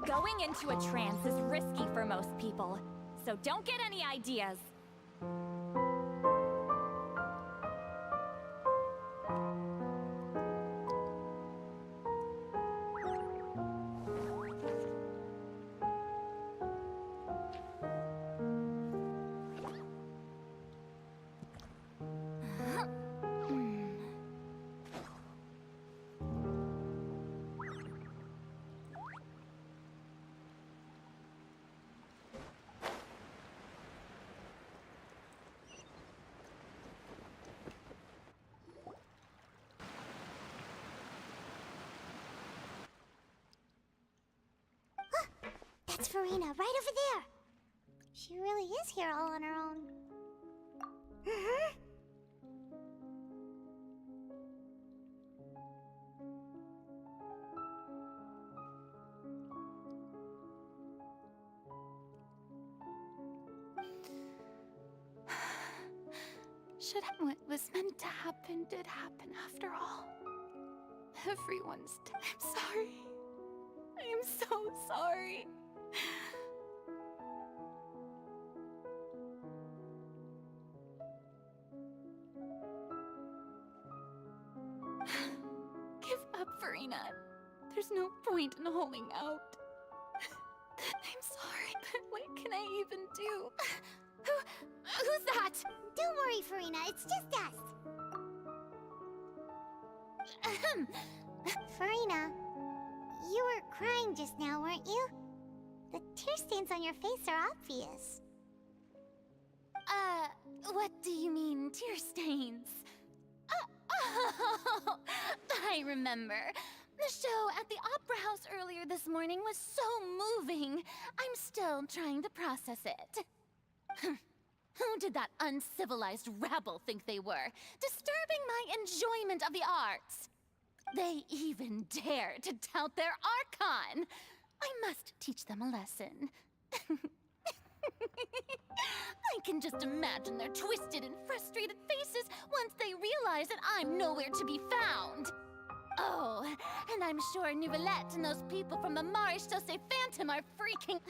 Going into a trance is risky for most people, so don't get any ideas. That's Farina, right over there. She really is here all on her own. What was meant to happen did happen after all. Everyone's dead. I'm sorry. I am so sorry. Give up, Farina. There's no point in holding out. I'm sorry, but what can I even do? Who's that? Don't worry, Farina, it's just us. Farina, you were crying just now, weren't you? The tear stains on your face are obvious. What do you mean, tear stains? Oh, I remember. The show at the Opera House earlier this morning was so moving. I'm still trying to process it. Who did that uncivilized rabble think they were, disturbing my enjoyment of the arts? They even dare to tout their Archon! I must teach them a lesson. I can just imagine their twisted and frustrated faces once they realize that I'm nowhere to be found. Oh, and I'm sure Nouvellette and those people from the Maréchal Phantom are freaking...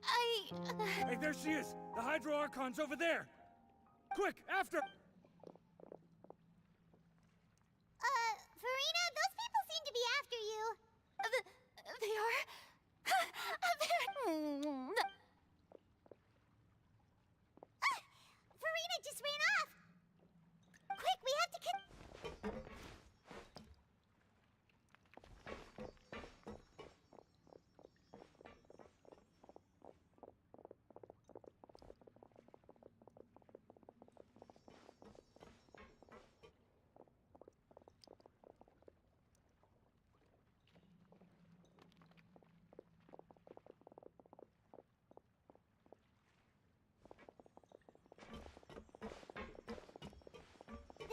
Hey, there she is! The Hydro Archon's over there! Quick, after! Farina, those people seem to be after you. They are? Farina just ran off! Quick,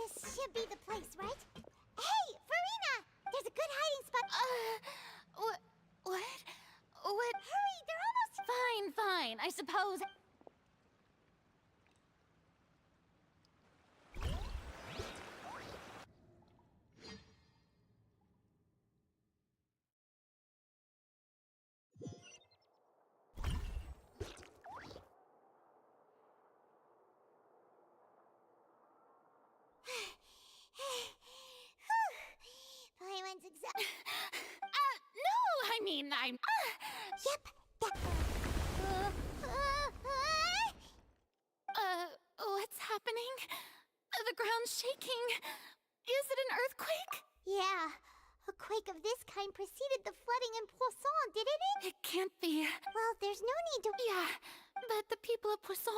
This should be the place, right? Hey, Farina! There's a good hiding spot. What? Hurry, they're almost... Fine, I suppose. Paimon's exact... No, I mean, I'm... Yep, that... What's happening? The ground's shaking. Is it an earthquake? Yeah, a quake of this kind preceded the flooding in Poisson, didn't it? It can't be. Well, there's no need to... Yeah, but the people of Poisson...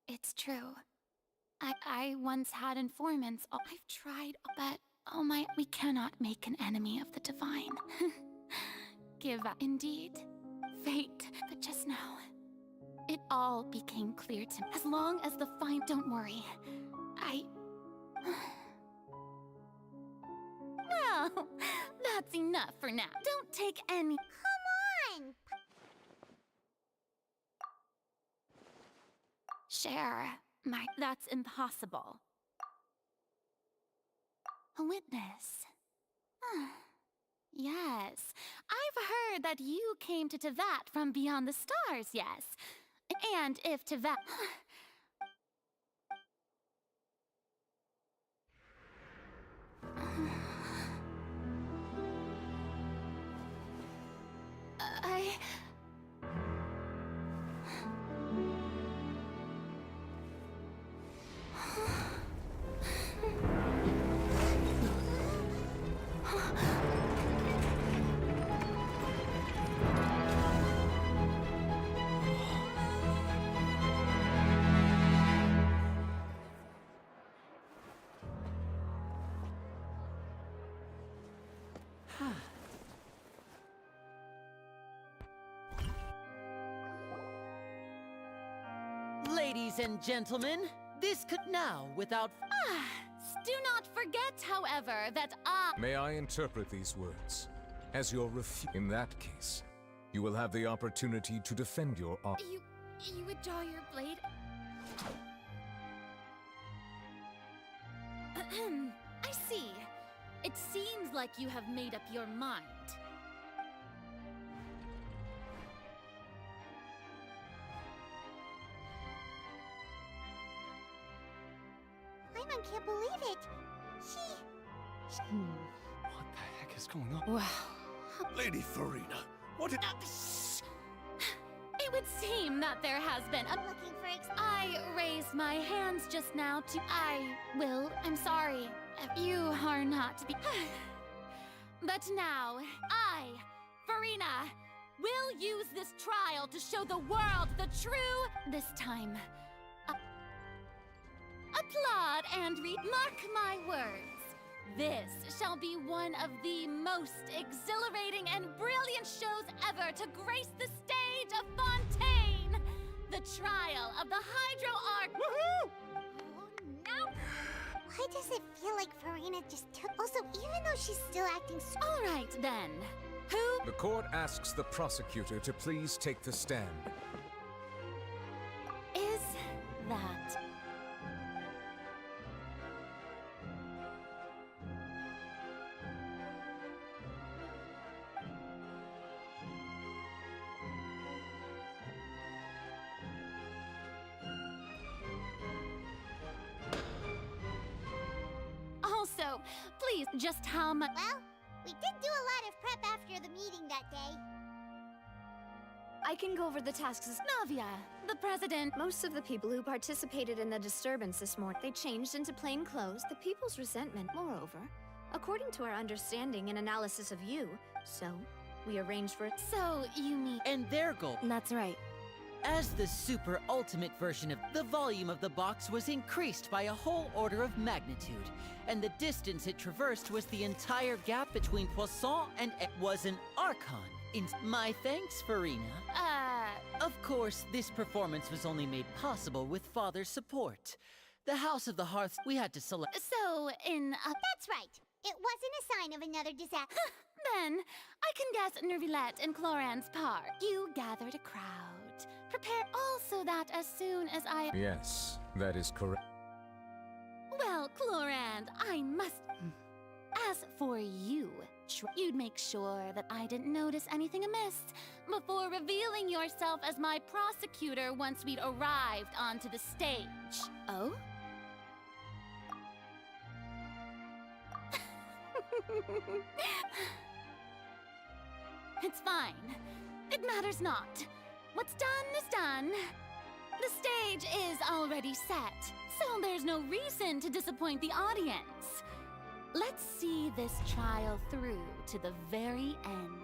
It's true. I once had informants. I've tried, but oh my, we cannot make an enemy of the divine. Give up. Indeed, fate. But just now, it all became clear to me. As long as the fine, don't worry. Well, that's enough for now. Don't take any. Come on! Share that's impossible. A witness. Yes, I've heard that you came to Tevat from beyond the stars, yes. And if Tevat... Ladies and gentlemen, this could now, without... Do not forget, however, that I... May I interpret these words as your in that case, you will have the opportunity to defend your You would draw your blade? I see. It seems like you have made up your mind. Paimon can't believe it. What the heck is going on? Wow. Lady Farina, what did... It would seem that there has been a... Looking for I raised my hands just now to... I'm sorry. You are not to be... But now, I, Farina, will use this trial to show the world the true... This time... Applaud and mark my words. This shall be one of the most exhilarating and brilliant shows ever to grace the stage of Fontaine! The trial of the Hydro Arc... Woohoo! Oh, no! Why does it feel like Farina just took... Also, even though she's still acting so... All right, then. Who... The court asks the prosecutor to please take the stand. is that? Also, please, just how much... Well, we did do a lot of prep after the meeting that day. I I can go over the tasks. Navia, the president. Most of the people who participated in the disturbance this morning, they changed into plain clothes. The people's resentment, moreover, according to our understanding and analysis of you, so we arranged for it. So, you mean... And their goal, That's right. as the super ultimate version of the volume of the box was increased by a whole order of magnitude, and the distance it traversed was the entire gap between Poisson and it was an Archon. My thanks, Farina. Of course, this performance was only made possible with Father's support. The House of the Hearth, we had to select. So, That's right. It wasn't a sign of another disaster. Then, I can guess Nervilette and Cloran's part. You gathered a crowd. Prepare also that as soon as I... Yes, that is correct. Well, Cloran, I must... As for you, you'd make sure that I didn't notice anything amiss before revealing yourself as my prosecutor once we'd arrived onto the stage. Oh? It's fine. It matters not. What's done is done. The stage is already set, so there's no reason to disappoint the audience. Let's see this trial through to the very end.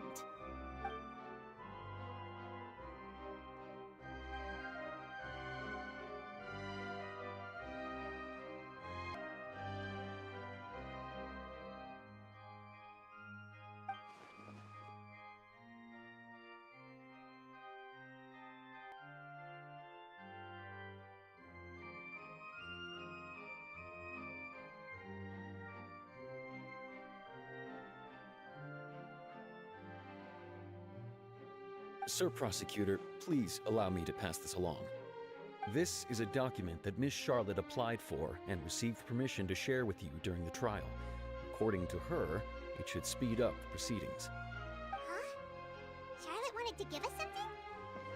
Sir Prosecutor, please allow me to pass this along. This is a document that Miss Charlotte applied for and received permission to share with you during the trial. According to her, it should speed up the proceedings. Huh? Charlotte wanted to give us something?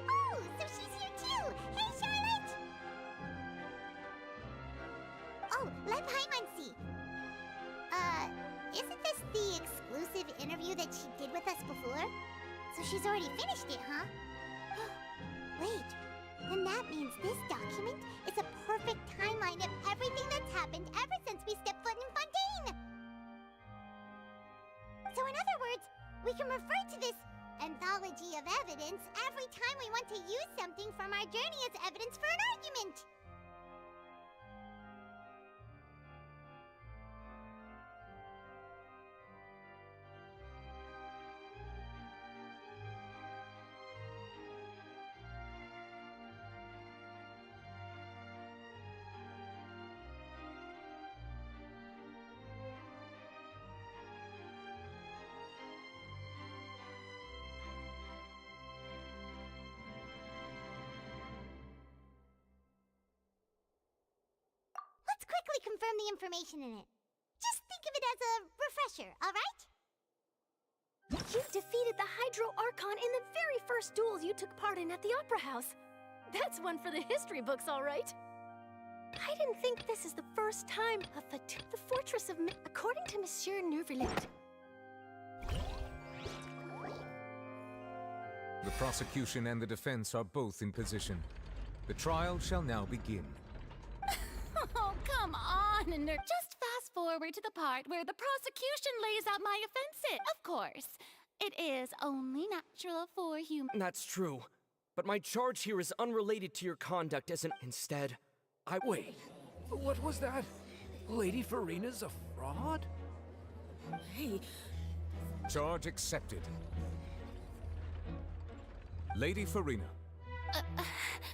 Oh, so she's here too! Hey, Charlotte! Oh, let Paimon see. Isn't this the exclusive interview that she did with us before? So she's already finished it, huh? Wait, then that means this document is a perfect timeline of everything that's happened ever since we stepped foot in Fontaine! So in other words, we can refer to this anthology of evidence every time we want to use something from our journey as evidence for an argument! Let's quickly confirm the information in it. Just think of it as a refresher, alright? You defeated the Hydro Archon in the very first duels you took part in at the Opera House. That's one for the history books, all right. I didn't think this is the first time the Fortress of... According to Monsieur Nervilette. The prosecution and the defense are both in position. The trial shall now begin. Oh, come on, just fast forward to the part where the prosecution lays out my offenses. Of course, it is only natural for human... That's true. But my charge here is unrelated to your conduct as an... Instead, Wait, what was that? Lady Farina's a fraud? Hey, Charge accepted. Lady Farina.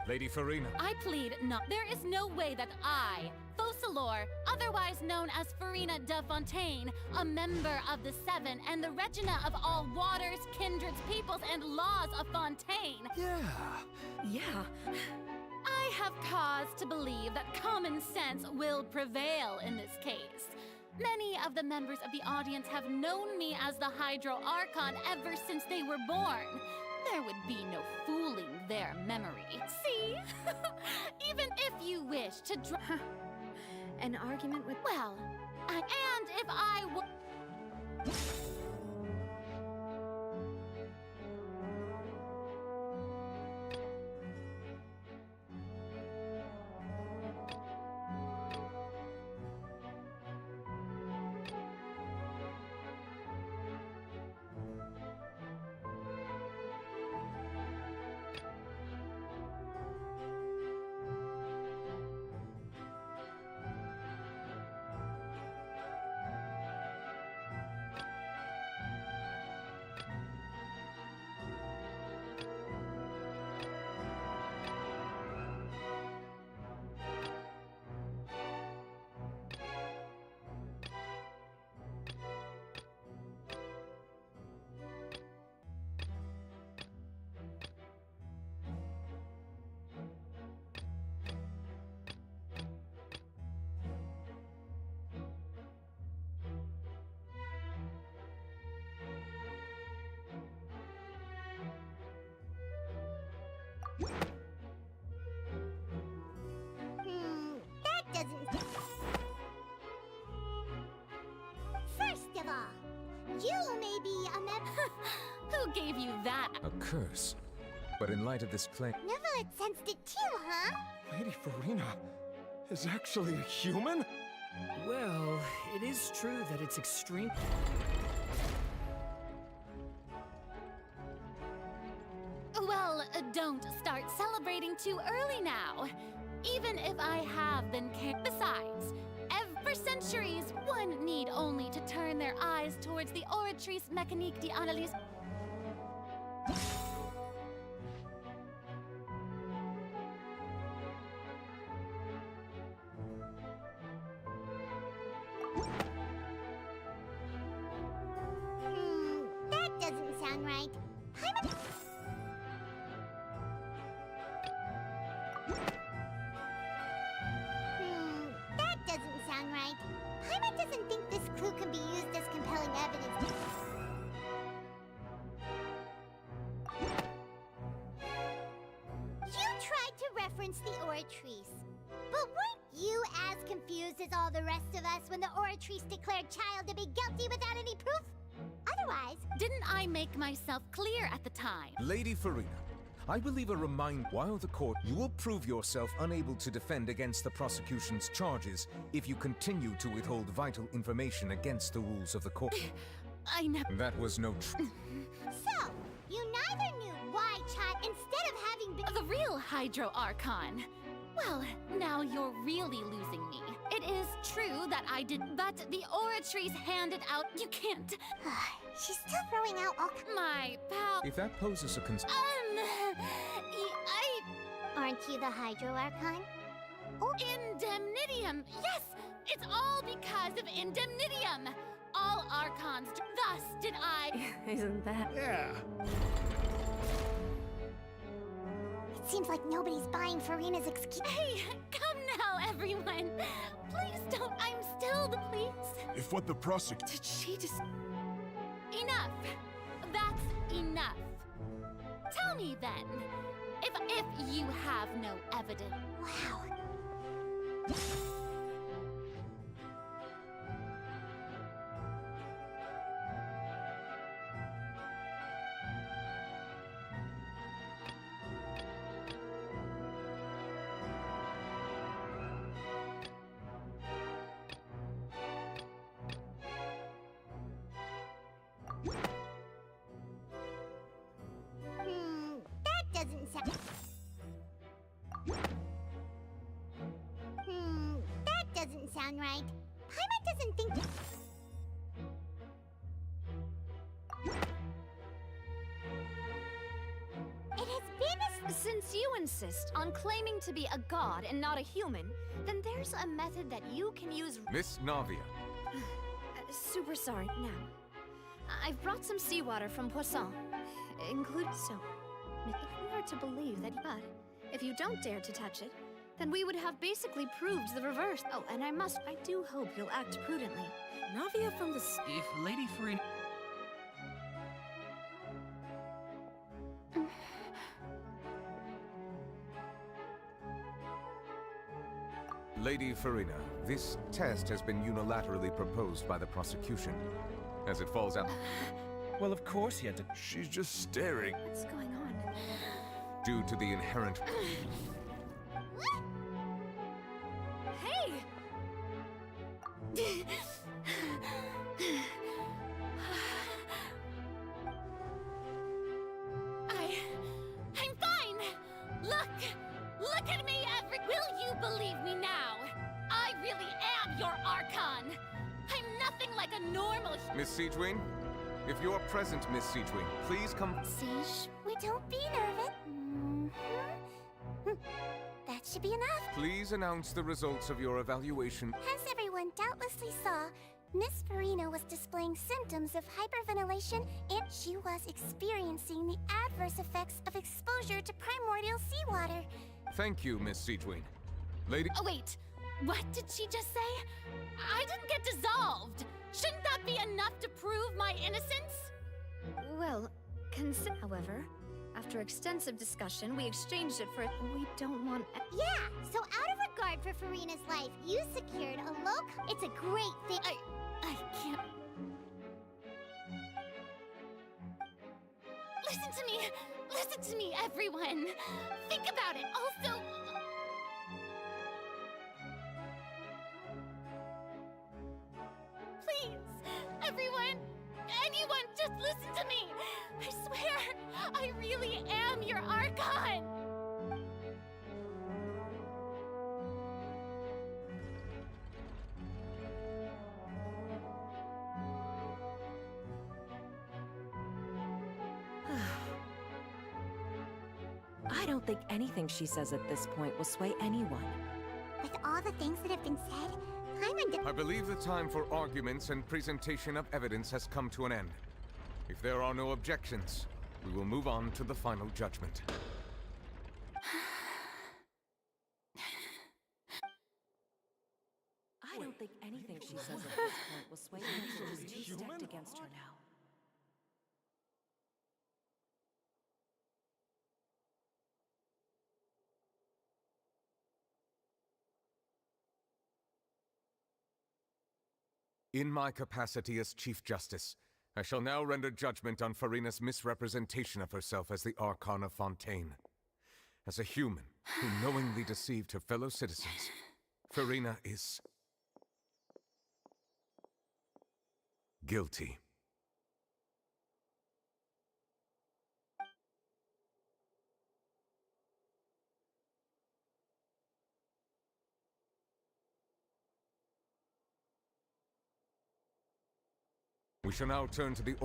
Lady Farina. I plead not. There is no way that I, Focalor, otherwise known as Farina de Fontaine, a member of the Seven and the Regina of all waters, kindreds, peoples, and laws of Fontaine. yeah. I have cause to believe that common sense will prevail in this case. Many of the members of the audience have known me as the Hydro Archon ever since they were born. There would be no fooling their memory. See? Even if you wish to an argument with... Well, and if I That doesn't... First of all, you may be a Who gave you that? A curse. But in light of this claim, Neverlet sensed it too, huh? Lady Farina is actually a human? Well, it is true that it's extreme. Well, don't start celebrating too early now. Even if I have been Besides, for centuries, one need only to turn their eyes towards the Oratrice Mécanique d'Analyse. That doesn't sound right. That doesn't sound right. Paimon doesn't think this clue can be used as compelling evidence. You tried to reference the Oratrice. But weren't you as confused as all the rest of us when the Oratrice declared Child to be guilty without any proof? Otherwise... Didn't I make myself clear at the time? Lady Farina, I believe while the court, you will prove yourself unable to defend against the prosecution's charges if you continue to withhold vital information against the rules of the court. I never... That was no So, you neither knew why Child, instead of having been... The real Hydro Archon. Well, now you're really losing me. It is true that I did, but the Oratrice handed out... You can't... She's still throwing out all... My pal... If that poses a concern... Aren't you the Hydro Archon? Indemnitium! Yes! It's all because of Indemnitium! All Archons... Thus did I... Isn't that... Yeah. It seems like nobody's buying Farina's excuse. Hey, come now, everyone! Please don't... I'm still the police. If what the prosecutor... Did she just... Enough! That's enough! Tell me then, if you have no evidence... Wow. That doesn't sound... That doesn't sound right. Paimon doesn't think... It has been a... Since you insist on claiming to be a god and not a human, then there's a method that you can use... Miss Navia, Super sorry. Now, I've brought some seawater from Poisson. Include... So, if we are to believe that... But, if you don't dare to touch it, then we would have basically proved the reverse. Oh, and I do hope you'll act prudently. Navia from the... If Lady Farina... Lady Farina, this test has been unilaterally proposed by the prosecution. As it falls out... Well, of course he had to... She's just staring. What's going on? Due to the inherent... Hey! I'm fine! Look at me, Will you believe me now? I really am your Archon! I'm nothing like a normal... Miss Siegewing? If you're present, Miss Siegewing, please come... Siege, we don't be nervous. That should be enough. Please announce the results of your evaluation. As everyone doubtlessly saw, Miss Farina was displaying symptoms of hyperventilation and she was experiencing the adverse effects of exposure to primordial seawater. Thank you, Miss Siegewing. Lady... Oh, wait. What did she just say? I didn't get dissolved. Shouldn't that be enough to prove my innocence? Well, however, After extensive discussion, we exchanged it for... We don't want... Yeah, so out of regard for Farina's life, you secured a low... It's a great thing. I can't... Listen to me, everyone! Think about it! Also... Please, everyone, anyone, just listen to me! I swear, I really am your Archon! I don't think anything she says at this point will sway anyone. With all the things that have been said, I believe the time for arguments and presentation of evidence has come to an end. If there are no objections, we will move on to the final judgment. I don't think anything she says at this point will sway anyone who's too stacked against her now. In my capacity as Chief Justice, I shall now render judgment on Farina's misrepresentation of herself as the Archon of Fontaine. As a human who knowingly deceived her fellow citizens, Farina is... guilty. We shall now turn to the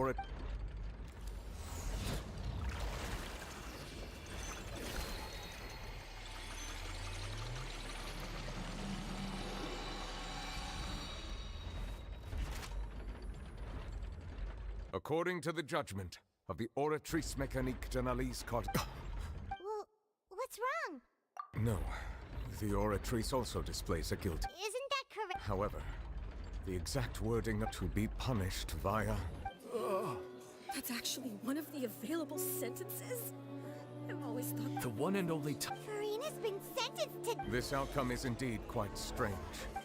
According to the judgment of the Oratrice Mécanique d'Analyse Card... Well, what's wrong? No, the Oratrice also displays a guilt. Isn't that correct? However, the exact wording to be punished via... That's actually one of the available sentences? I've always thought... The one and only time. Farina's been sentenced to... This outcome is indeed quite strange.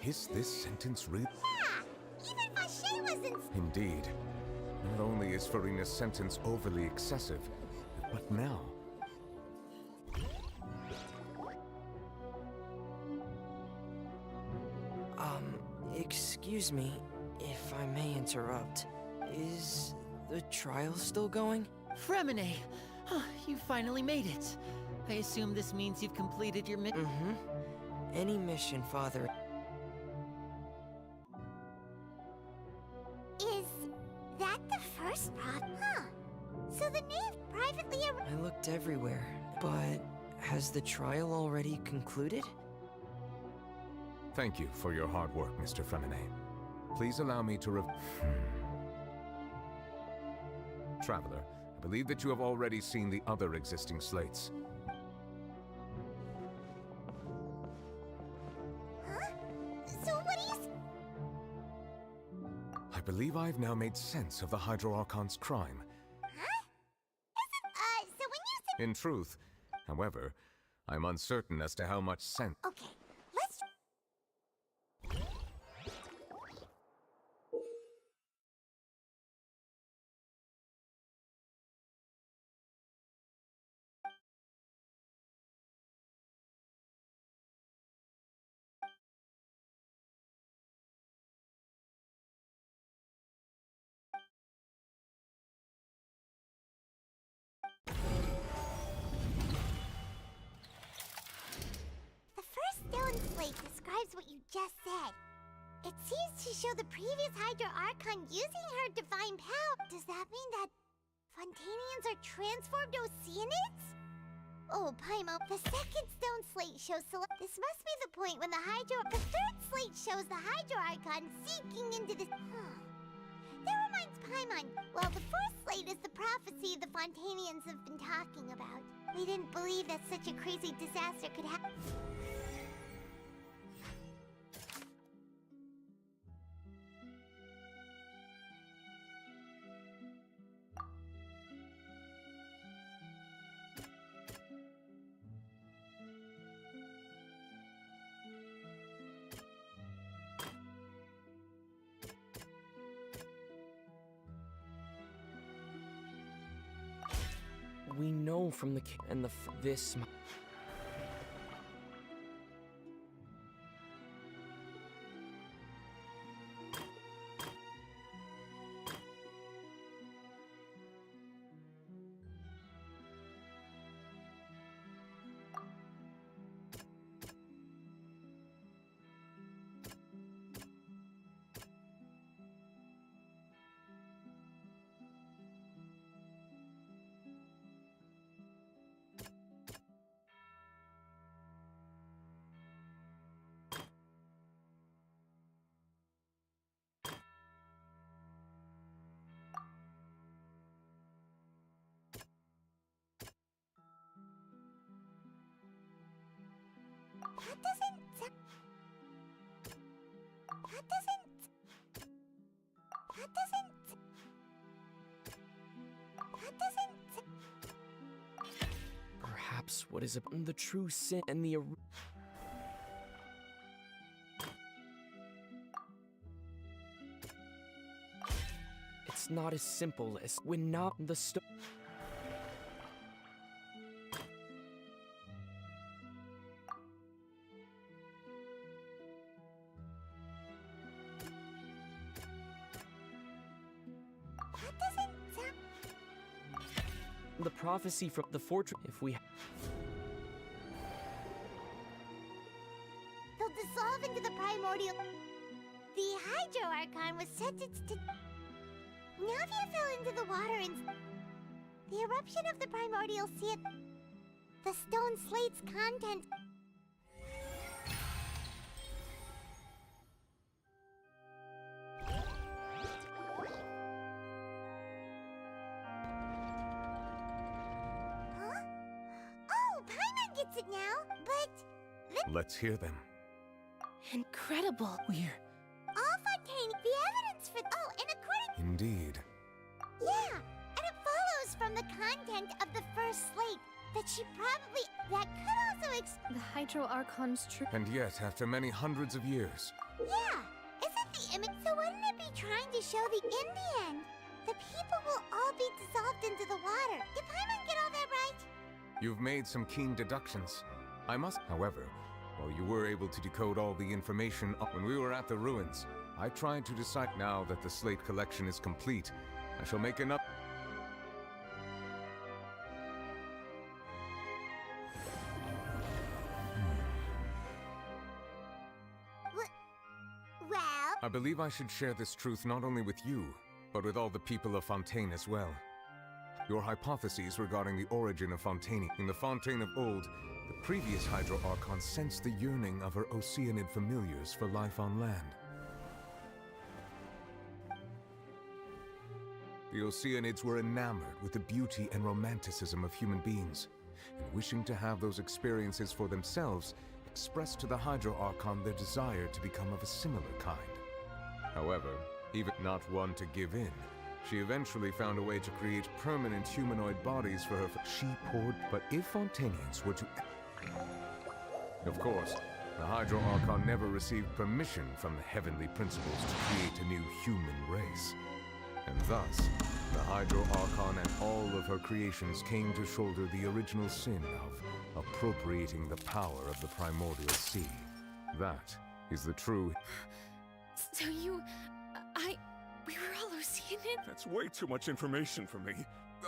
Is this sentence real? Yeah! Even Vacher wasn't... Indeed. Not only is Farina's sentence overly excessive, but now... Excuse me, if I may interrupt. Is the trial still going? Fremine! You finally made it. I assume this means you've completed your Any mission, Father. Is that the first Huh. So the knave privately... I looked everywhere, but has the trial already concluded? Thank you for your hard work, Mr. Fremine. Please allow me to Traveler, I believe that you have already seen the other existing slates. Huh? So what do you... I believe I've now made sense of the Hydro Archon's crime. Huh? So when you said... In truth, however, I'm uncertain as to how much sense... Okay, let's... The first stone slate describes what you just said. It seems to show the previous Hydro Archon using her divine power. Does that mean that Fontainians are transformed Oceanids? Oh, Paimon, the second stone slate shows this must be the point when the third slate shows the Hydro Archon seeking into this... That reminds Paimon. Well, the fourth slate is the prophecy the Fontainians have been talking about. We didn't believe that such a crazy disaster could happen. know from the and this. Perhaps what is the true sin and the it's not as simple as when not the the prophecy from the fortress. If we they'll dissolve into the primordial. The Hydro Archon was sentenced to. Navia fell into the water and. The eruption of the primordial sea. The stone slate's content. Let's hear them. Incredible. All Fontaine, the evidence for. Oh, and according. Indeed. Yeah, and it follows from the content of the first slate that she probably. That could also The Hydro Archon's true. And yet, after many hundreds of years. Yeah, isn't the image. So wouldn't it be trying to show the. In the end, the people will all be dissolved into the water. Did Paimon get all that right? You've made some keen deductions. I must, however. While you were able to decode all the information when we were at the ruins, I tried to decide. Now that the slate collection is complete, I shall make enough. Well, I believe I should share this truth not only with you, but with all the people of Fontaine as well. Your hypotheses regarding the origin of Fontaine. In the Fontaine of old, the previous Hydro Archon sensed the yearning of her Oceanid familiars for life on land. The Oceanids were enamored with the beauty and romanticism of human beings, and wishing to have those experiences for themselves, expressed to the Hydro Archon their desire to become of a similar kind. However, even not one to give in, she eventually found a way to create permanent humanoid bodies for her. She poured, but if Fontainians were to. Of course, the Hydro Archon never received permission from the heavenly principles to create a new human race. And thus, the Hydro Archon and all of her creations came to shoulder the original sin of appropriating the power of the primordial sea. That is the true. So we were all Oceanid? That's way too much information for me.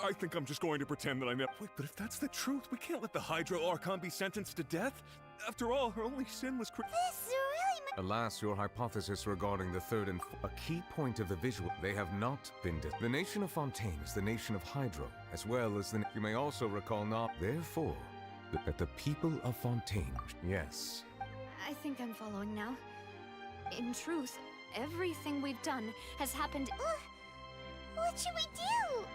I think I'm just going to pretend that I never. Wait, but if that's the truth, we can't let the Hydro Archon be sentenced to death. After all, her only sin was. This really. Alas, your hypothesis regarding the third and a key point of the visual, they have not been. The nation of Fontaine is the nation of Hydro, as well as the. You may also recall not. Therefore, that the people of Fontaine. Yes. I think I'm following now. In truth, everything we've done has happened. What should we do?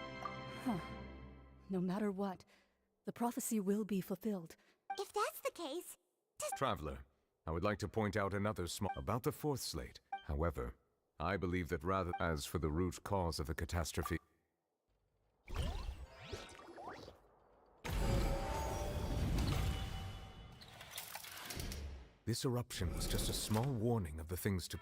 No matter what, the prophecy will be fulfilled. If that's the case. Traveler, I would like to point out another small. About the fourth slate. However, I believe that rather. As for the root cause of the catastrophe. This eruption was just a small warning of the things to.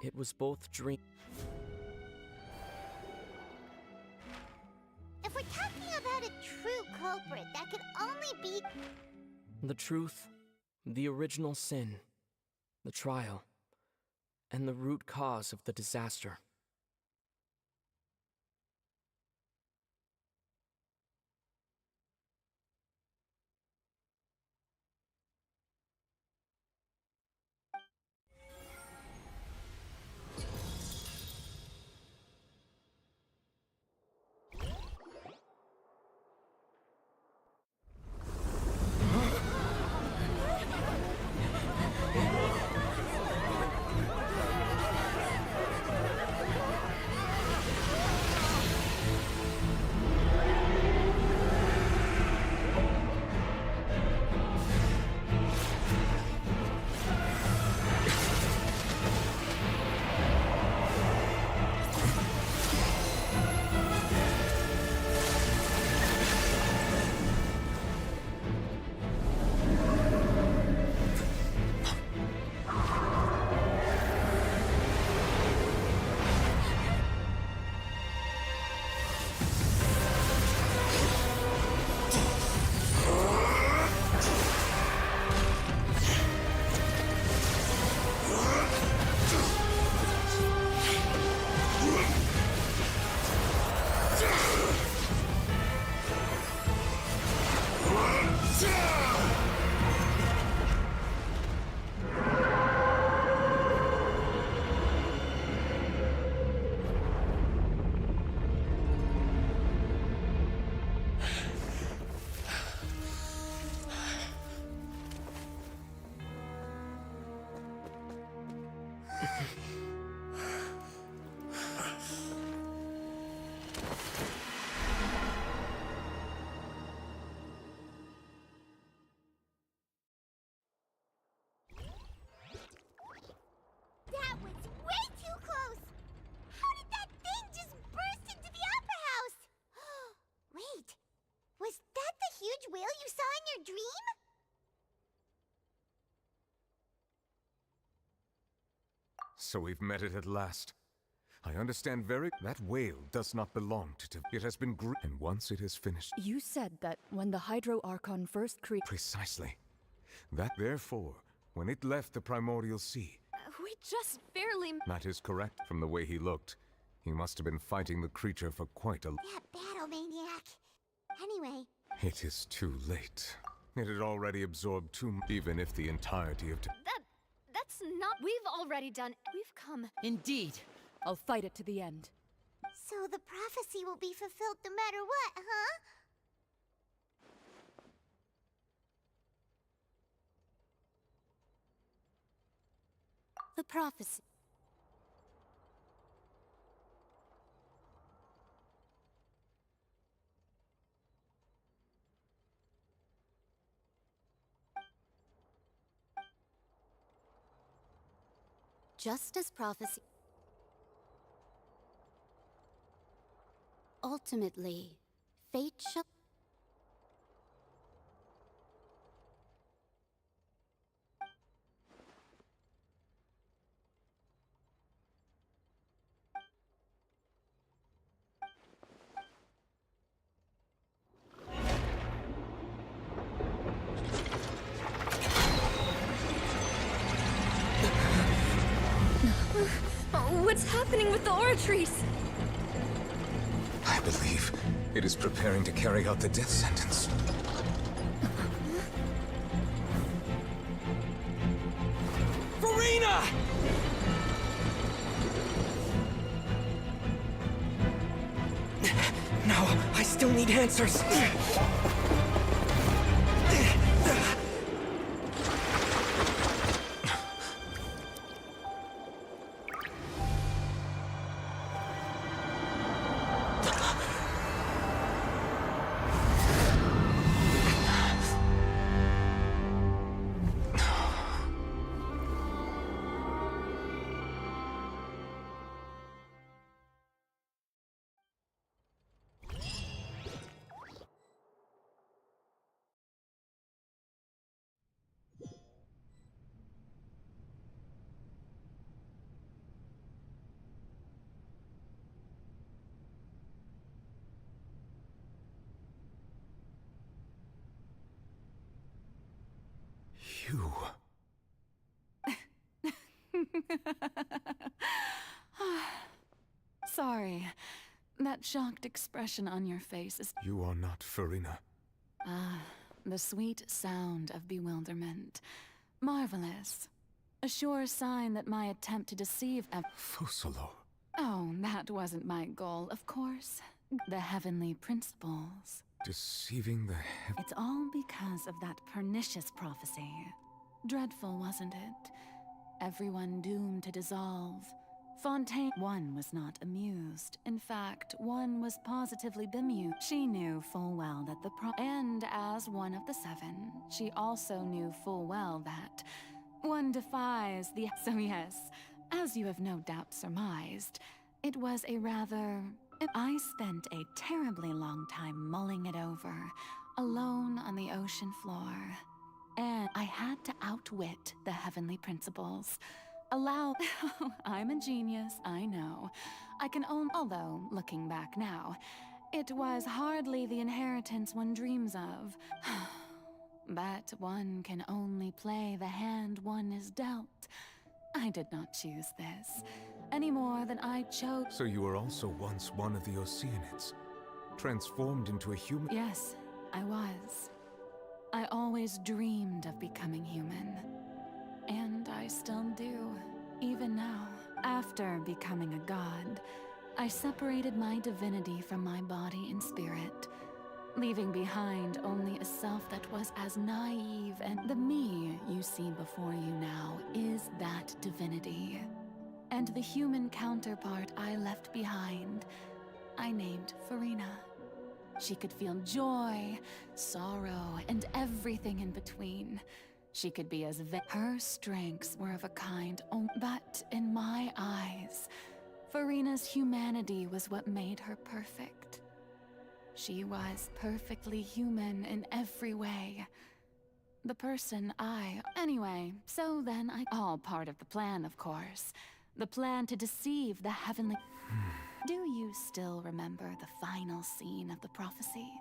It was both dream. If we're talking about a true culprit, that could only be... The truth, the original sin, the trial, and the root cause of the disaster. That was way too close! How did that thing just burst into the Opera House? Wait, was that the huge whale you saw in your dream? So we've met it at last. I understand that whale does not belong to it has been and once it is finished... You said that when the Hydro Archon first created... Precisely. Therefore, when it left the primordial sea... We just barely... That is correct. From the way he looked, he must have been fighting the creature for quite a... That battle maniac. Anyway... It is too late. It had already absorbed too much, even if the entirety of... That's not... We've already done... We've come... Indeed. I'll fight it to the end. So the prophecy will be fulfilled no matter what, huh? The prophecy. Just as prophecy. Ultimately, fate shall... What's happening with the aura trees? I believe it is preparing to carry out the death sentence. Farina! No, I still need answers. You... Sorry. That shocked expression on your face is... You are not Farina. Ah, the sweet sound of bewilderment. Marvelous. A sure sign that my attempt to deceive Focalors. Oh, that wasn't my goal, of course. The heavenly principles. Deceiving the It's all because of that pernicious prophecy. Dreadful, wasn't it? Everyone doomed to dissolve. Fontaine. One was not amused. In fact, one was positively bemused. She knew full well that and as one of the seven, she also knew full well that one defies the... So yes, as you have no doubt surmised, it was a rather... I spent a terribly long time mulling it over, alone on the ocean floor. And I had to outwit the heavenly principles. I'm a genius, I know. I can although, looking back now, it was hardly the inheritance one dreams of. But one can only play the hand one is dealt. I did not choose this, any more than I chose... So you were also once one of the Oceanids, transformed into a human? Yes, I was. I always dreamed of becoming human. And I still do, even now. After becoming a god, I separated my divinity from my body and spirit, leaving behind only a self that was as naive, and the me you see before you now is that divinity. And the human counterpart I left behind, I named Farina. She could feel joy, sorrow, and everything in between. She could be as her strengths were of a kind, but in my eyes, Farina's humanity was what made her perfect. She was perfectly human in every way. The person Anyway, so then all part of the plan, of course. The plan to deceive the heavenly... Do you still remember the final scene of the prophecy?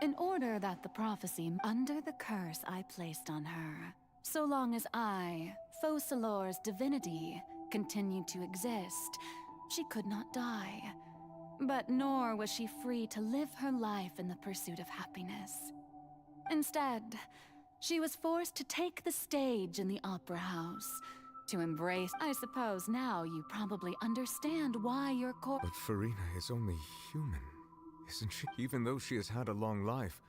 In order that the prophecy, under the curse I placed on her, so long as Focalors' divinity, continued to exist, she could not die. But nor was she free to live her life in the pursuit of happiness. Instead, she was forced to take the stage in the opera house, to embrace... I suppose now you probably understand why your But Farina is only human, isn't she? Even though she has had a long life,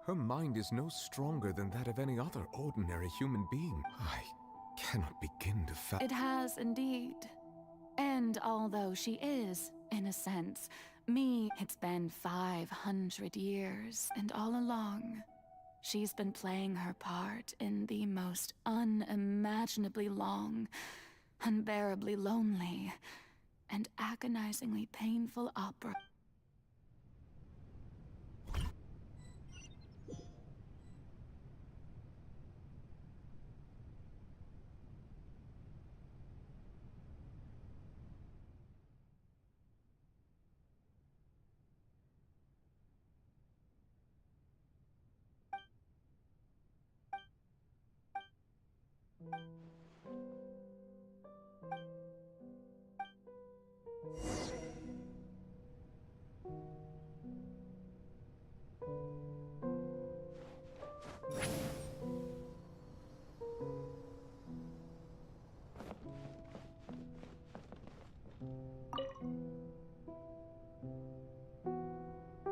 her mind is no stronger than that of any other ordinary human being. I cannot begin to It has indeed. And although she is, in a sense, it's been 500 years, and all along, she's been playing her part in the most unimaginably long, unbearably lonely, and agonizingly painful opera.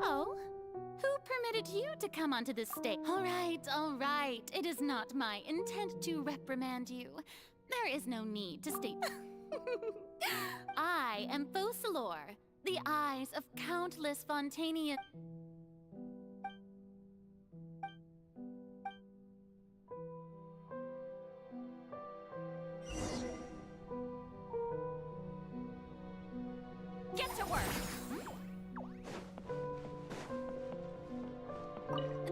Oh? Who permitted you to come onto this stage? All right. It is not my intent to reprimand you. There is no need to state... I am Focalors, the eyes of countless Fontainian... Get to work!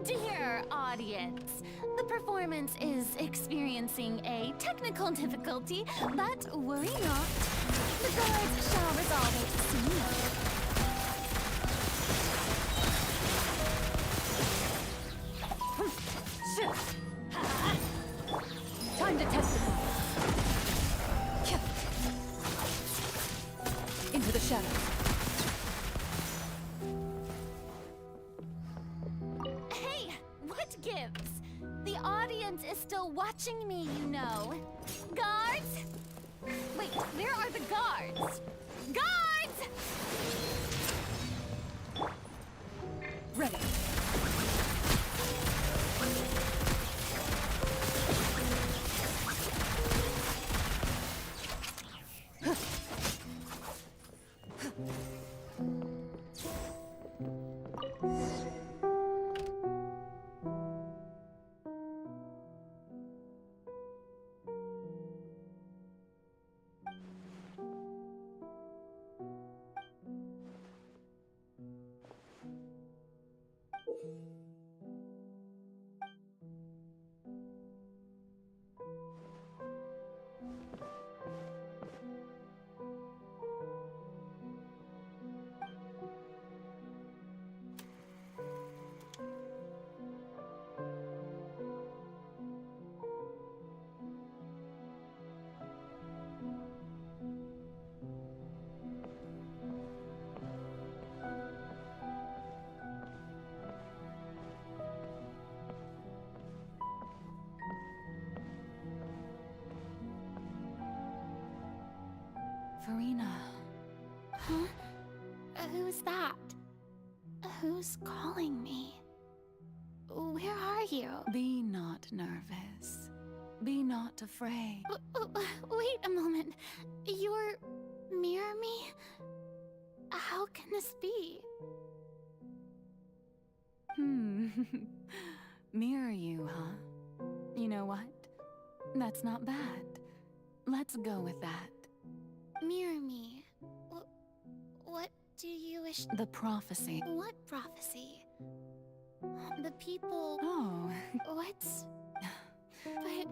Dear audience, the performance is experiencing a technical difficulty, but worry not. The guards shall resolve it soon. gives. The audience is still watching me, you know. Guards? Wait, where are the guards? Guards! Ready. Farina. Huh? Who's that? Who's calling me? Where are you? Be not nervous. Be not afraid. Wait a moment. You're... Mirror me? How can this be? Mirror you, huh? You know what? That's not bad. Let's go with that. Mirror me. What do you wish? The prophecy. What prophecy? The people... Oh. What's... But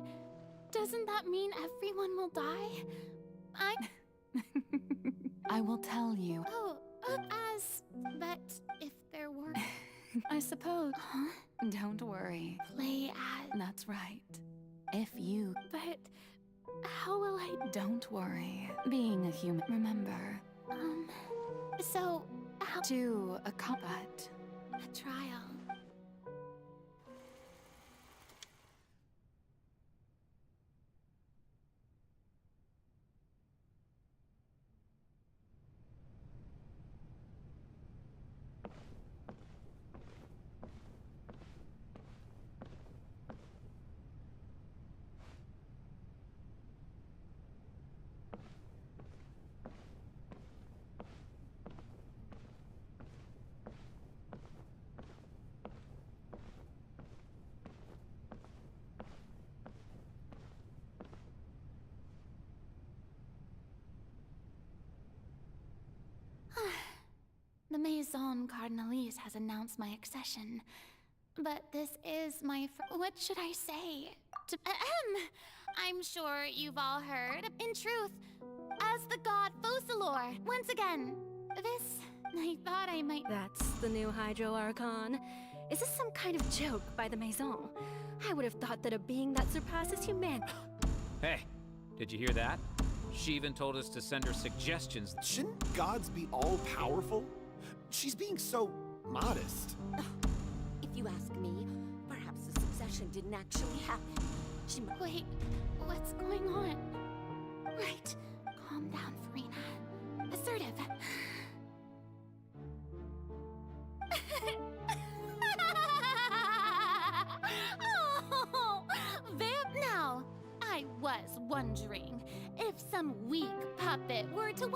doesn't that mean everyone will die? I will tell you. Oh, but if there were... I suppose. Huh? Don't worry. Play as... That's right. If you... But how will I... Don't worry. Being a human, remember. So, how... To a combat. A trial. The Maison Cardinalise has announced my accession. But this is my what should I say? I'm sure you've all heard. In truth, as the god Focalor, once again, this, I thought I might... That's the new Hydro Archon. Is this some kind of joke by the Maison? I would have thought that a being that surpasses humanity... Hey, did you hear that? She even told us to send her suggestions. Shouldn't gods be all-powerful? She's being so modest. If you ask me, perhaps the succession didn't actually happen. Wait, what's going on? Right. Calm down, Farina. Assertive. Oh, now, I was wondering if some weak puppet were to...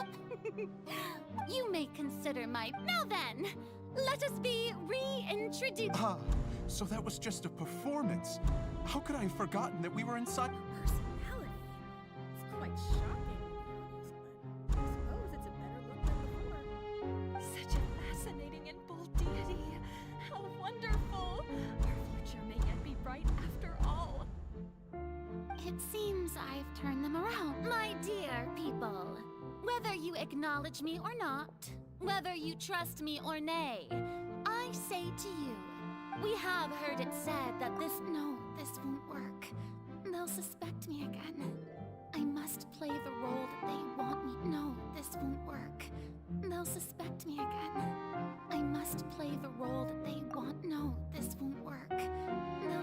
You may consider my... Now then, let us be reintroduced. Ah, so that was just a performance. How could I have forgotten that we were inside... Personality. It's quite shocking, to be honest, but I suppose it's a better look than before. Such a fascinating and bold deity. How wonderful. Our future may yet be bright after all. It seems I've turned them around. My dear people, whether you acknowledge me or not, whether you trust me or nay, I say to you, we have heard it said that this won't work. They'll suspect me again. I must play the role that they want me. No, this won't work. They'll suspect me again. I must play the role that they want. No, this won't work. They'll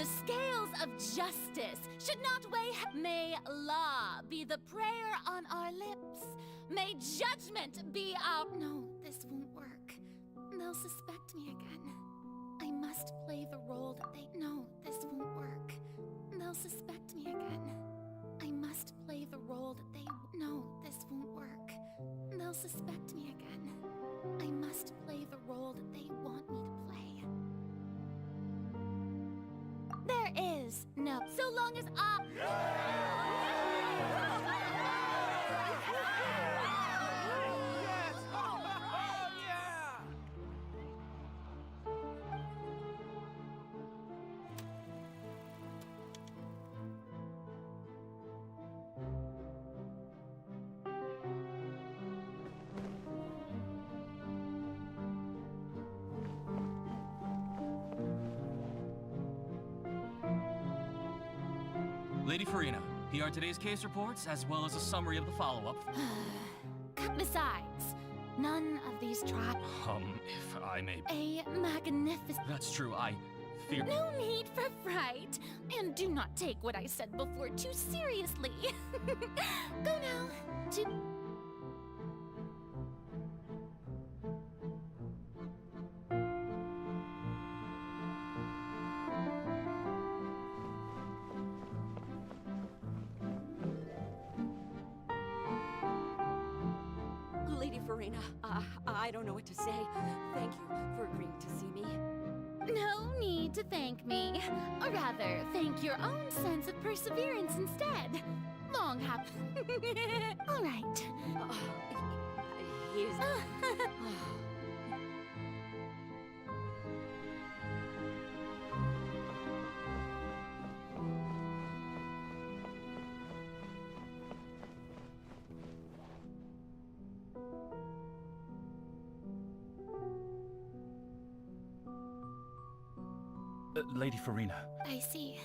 The scales of justice should not weigh. May law be the prayer on our lips. May judgment be our. No, this won't work. They'll suspect me again. I must play the role that they. No, this won't work. They'll suspect me again. I must play the role that they. No, this won't work. They'll suspect me again. I must play the role that they want me to play. There is no. So long as I. Lady Farina, here are today's case reports, as well as a summary of the follow-up. Besides, none of these trials. If I may... A magnificent... That's true, I fear... No need for fright, and do not take what I said before too seriously. Go now to... Lady Farina, I don't know what to say. Thank you for agreeing to see me. No need to thank me. Or rather, thank your own sense of perseverance instead. Long hap... All right. Lady Farina. I see.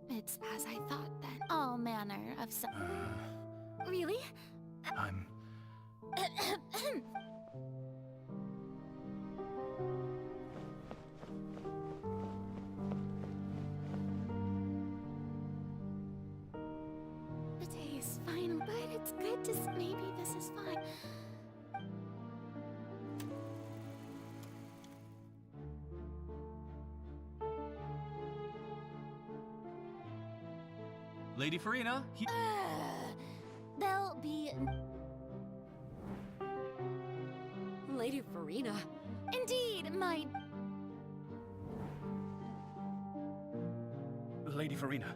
It's as I thought then. All manner of Really? I'm... The day is fine, but it's good to maybe this is fine. Lady Farina, There'll be... Lady Farina. Indeed, my... Lady Farina,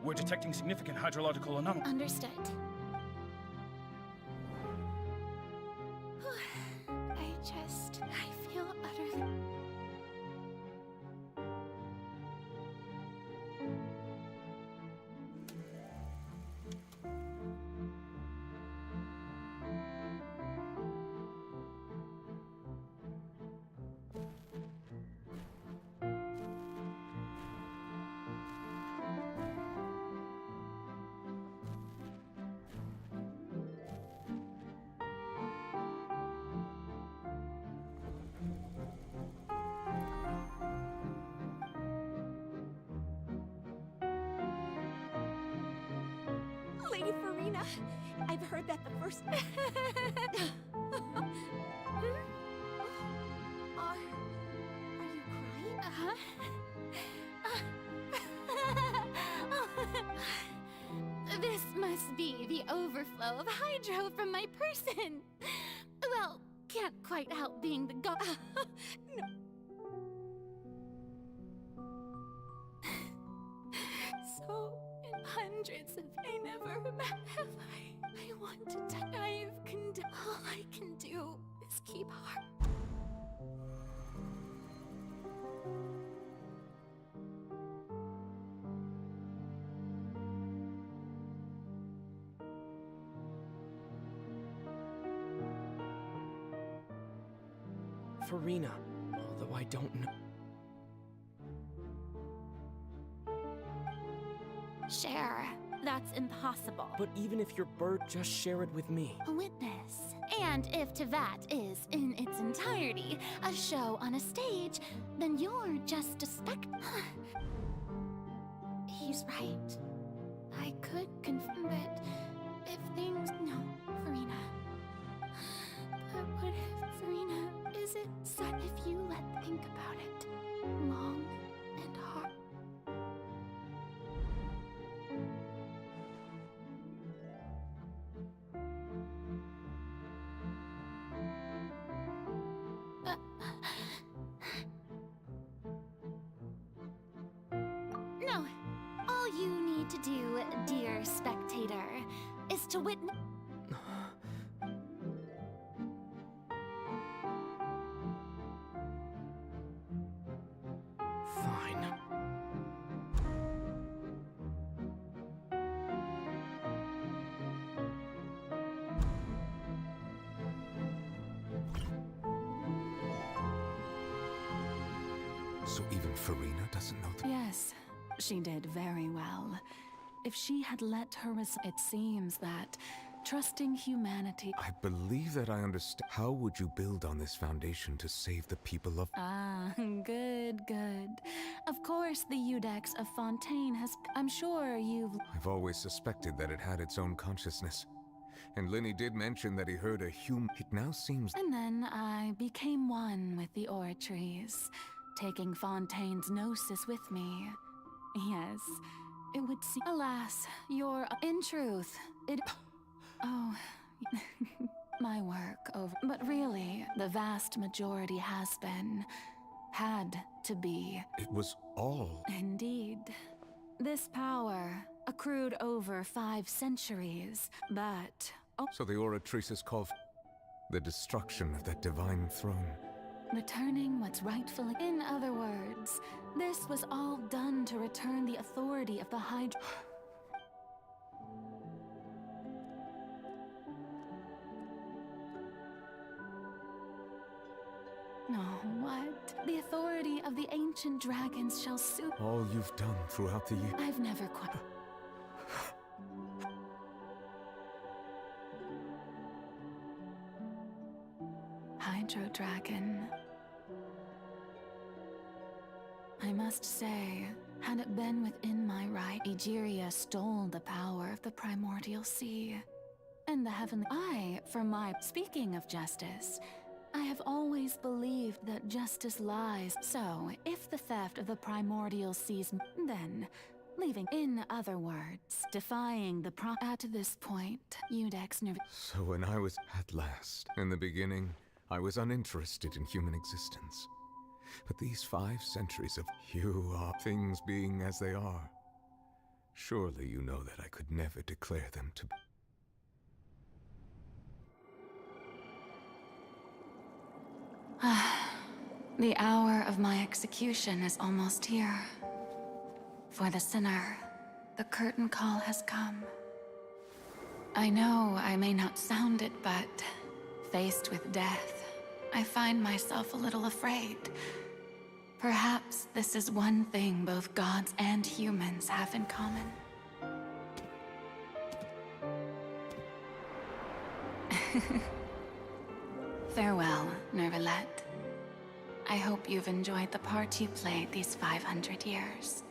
we're detecting significant hydrological anomalies. Understood. I feel utterly... Lady Farina, I've heard that the first... Are you crying? This must be the overflow of hydro from my person. Well, can't quite help being the god. No. So, in hundreds of I never have I want to die. All I can do is keep heart. Farina, although I don't know. Share. That's impossible. But even if your bird, just share it with me. A witness. And if Tavat is, in its entirety, a show on a stage, then you're just a he's right. I could confirm it if things... No, Farina. But what if, Farina, is it sad if you think about it long and hard? No. All you need to do, dear spectator, is to witness... Fine. So even Farina doesn't know that? Yes, she did very well. If she had let her it seems that trusting humanity... I believe that I understand. How would you build on this foundation to save the people of... Ah, good, good. Of course the Eudex of Fontaine has... I'm sure you've... I've always suspected that it had its own consciousness. And Linny did mention that he heard a human... It now seems... And then I became one with the oratories, taking Fontaine's gnosis with me. Yes, it would seem... Alas, you're... In truth, it... Oh... my work over... But really, the vast majority has been... Had to be... It was all... Indeed. This power accrued over 5 centuries, but... Oh, So the oratrices call for the destruction of that divine throne. returning what's rightfully... In other words, this was all done to return the authority of the Hydra... No, what? The authority of the ancient dragons shall soon... All you've done throughout the year... I've never quite... Hydro Dragon. I must say, had it been within my right, Egeria stole the power of the primordial sea. And the heavenly... for my... Speaking of justice, I have always believed that justice lies. So, if the theft of the primordial seas... Then, leaving... In other words, defying the At this point, Eudex never... So when I was... At last, in the beginning, I was uninterested in human existence. But these 5 centuries of you are things being as they are. Surely you know that I could never declare them to be. The hour of my execution is almost here. For the sinner, the curtain call has come. I know I may not sound it, but faced with death, I find myself a little afraid. Perhaps this is one thing both gods and humans have in common. Farewell, Nervalette. I hope you've enjoyed the part you played these 500 years.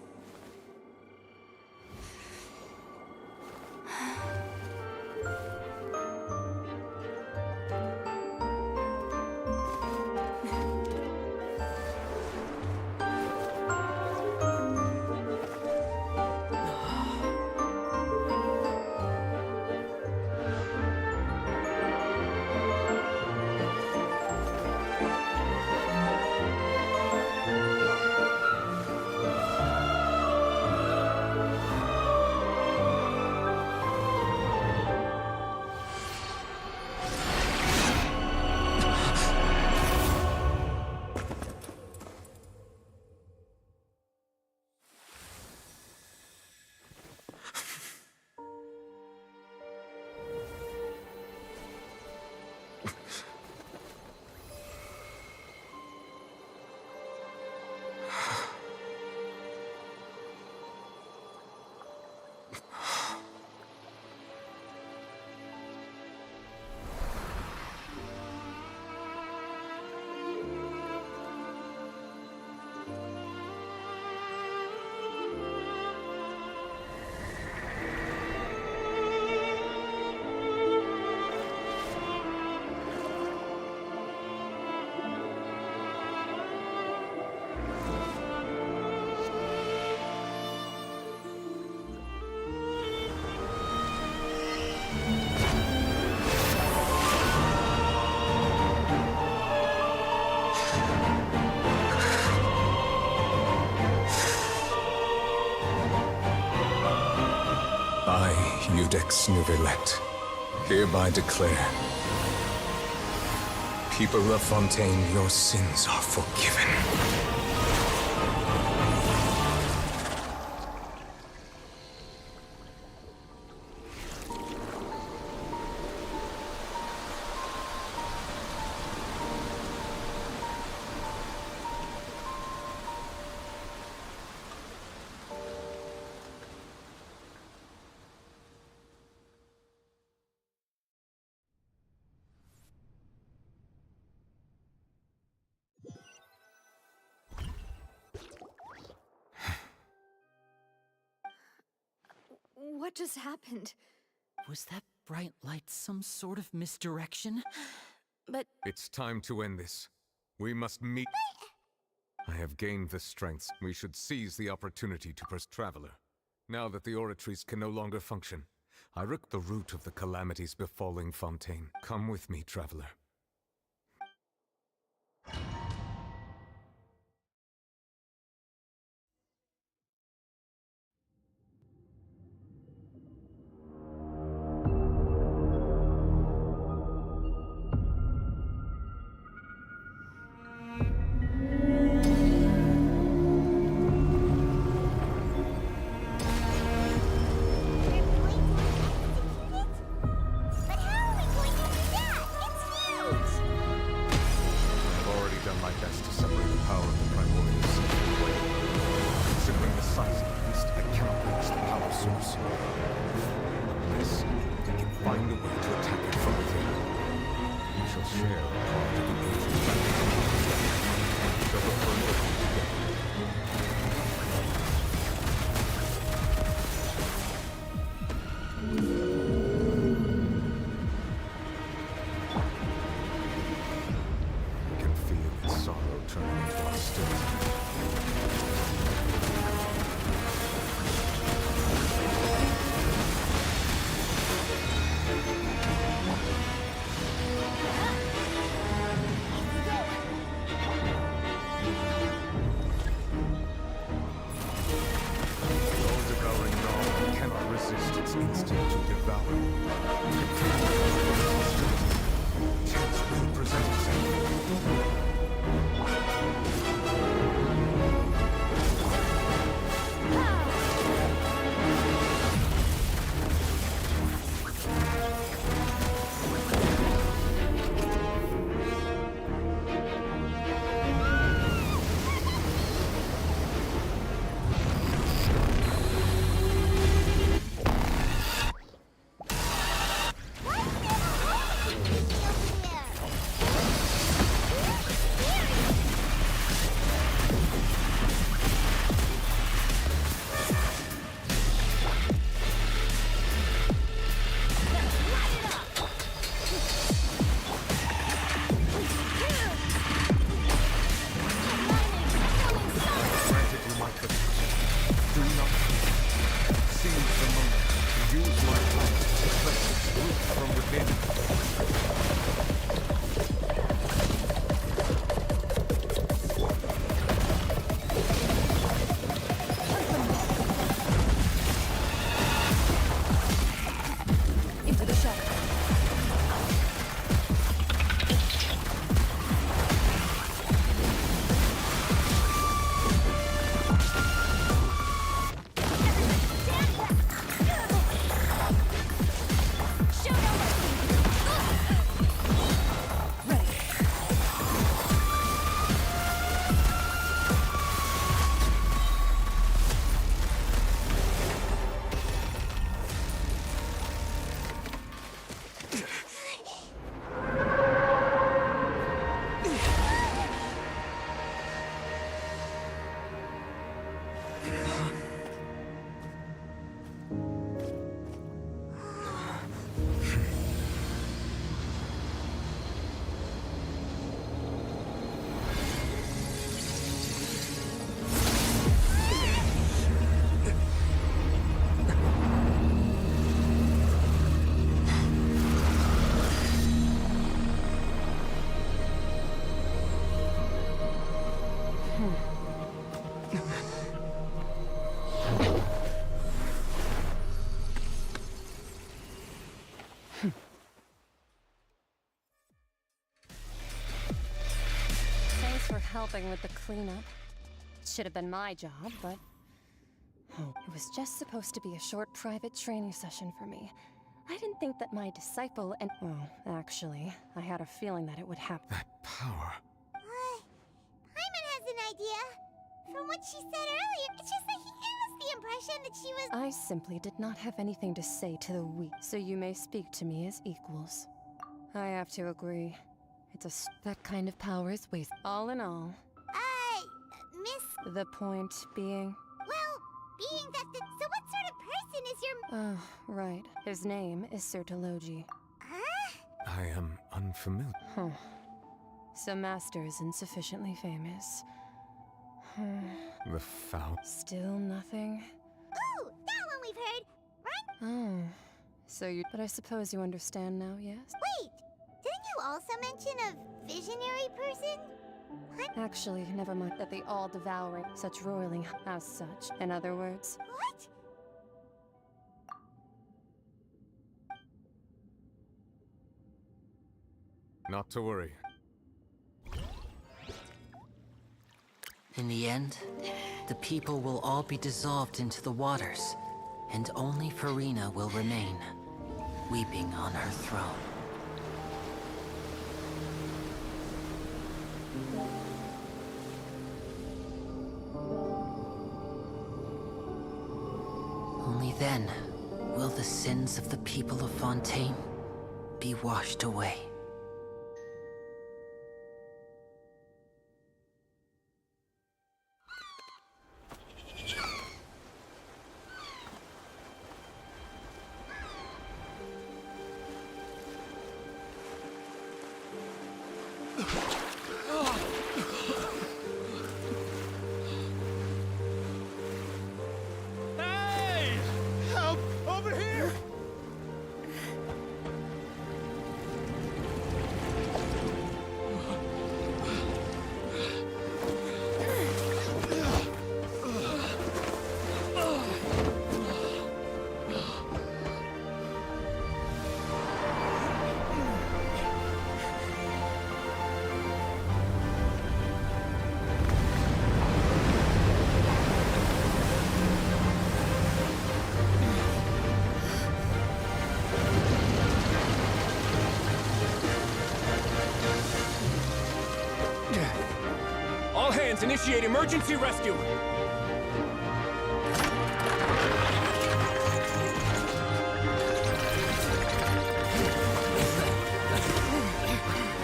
Judex Nuvelet, hereby declare, people of Fontaine, your sins are forgiven. What just happened? Was that bright light some sort of misdirection? But It's time to end this. We must meet. I have gained the strength. We should seize the opportunity to press Traveler. Now that the oratories can no longer function, I root the root of the calamities befalling Fontaine. Come with me, Traveler. But how are we going to do that? It's helping with the cleanup. Should have been my job, but... Oh, it was just supposed to be a short private training session for me. I didn't think that my disciple and... Well, actually, I had a feeling that it would happen. That power. Paimon has an idea. From what she said earlier, it's just that he gave us the impression that she was... I simply did not have anything to say to the weak, so you may speak to me as equals. I have to agree. That kind of power is waste. All in all... Miss... The point being... Well, being that the... So what sort of person is your... Oh, right. His name is Sertologi. I am unfamiliar. Huh. So Master isn't sufficiently famous. The foul. Still nothing? Ooh, that one we've heard, right? Oh. So you... But I suppose you understand now, yes? Wait, didn't you also mention a visionary person? What? Actually, never mind that the all-devouring, such roiling as such. In other words... What? Not to worry. In the end, the people will all be dissolved into the waters, and only Farina will remain, weeping on her throne. Only then will the sins of the people of Fontaine be washed away. Hey! Help! Over here! All hands, initiate emergency rescue!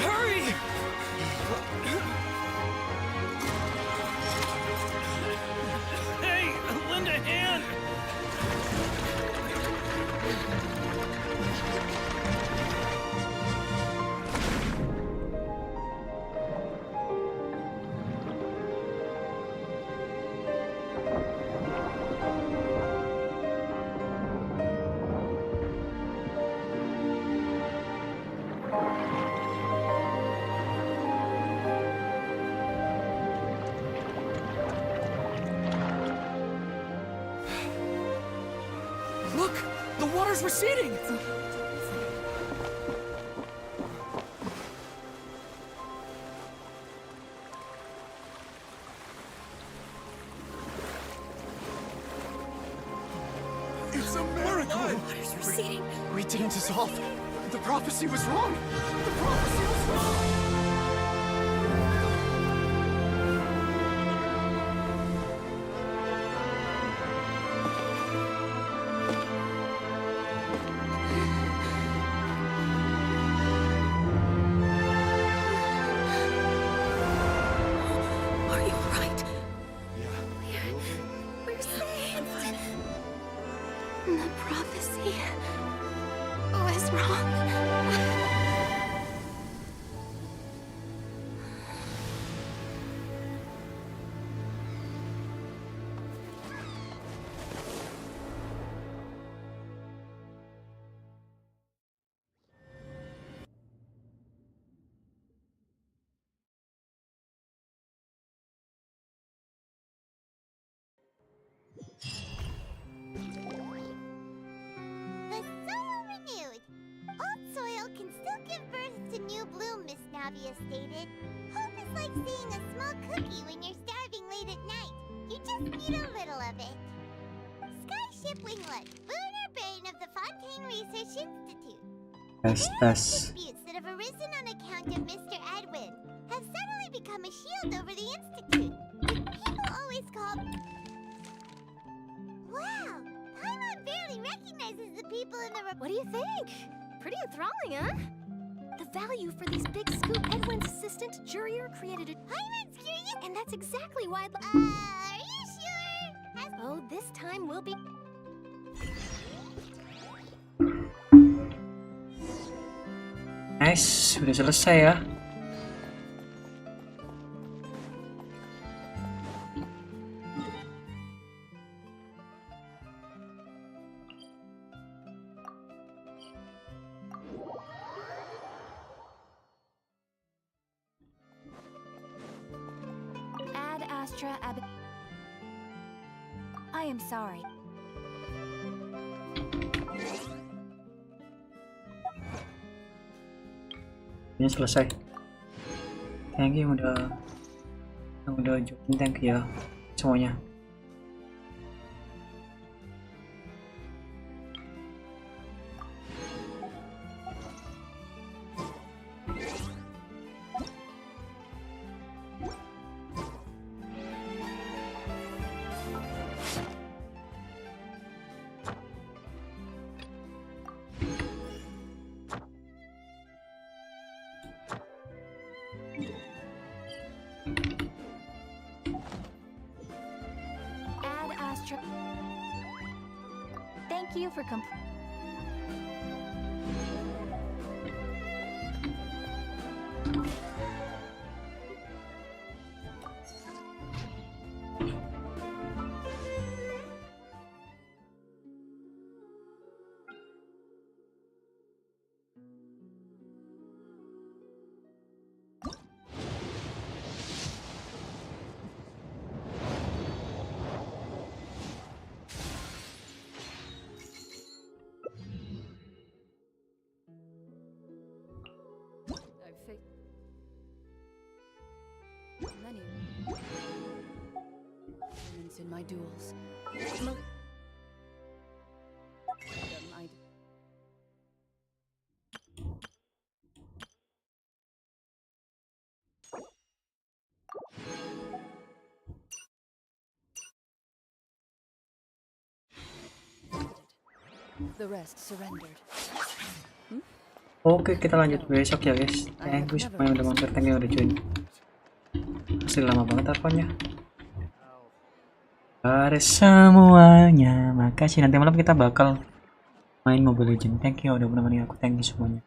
Hurry! Hey, lend a hand! Look! The water's receding! It's a miracle! Water's receding. We didn't dissolve. The prophecy was wrong. The prophecy was wrong. Are you all right? We're saved. The prophecy was wrong. The soul renewed. Old soil can Navia stated, hope is like seeing a small cookie when you're starving late at night. You just need a little of it. Skyship Winglet, Booner Brain of the Fontaine Research Institute. Disputes that have arisen on account of Mr. Edwin have suddenly become a shield over the Institute. People always call... Wow! Paimon barely recognizes the people in the... What do you think? Pretty enthralling, huh? The value for these big scoop Edwin's assistant, Jurier, created a... Paimon's curious... And that's exactly why... are you sure? Oh, this time we'll be... Nice, sudah selesai ya. Ad Astra Ab... I am sorry. Ini selesai. Thank you udah join, thank you ya semuanya. Thank you for many moments in my duels. The rest surrendered. Oke, kita lanjut besok ya guys. Thank you semua yang udah mampir, thank you yang udah join. Masih lama banget Archonnya. Pada semuanya, makasih. Nanti malam kita bakal main Mobile Legends. Thank you udah menemani aku, thank you semuanya.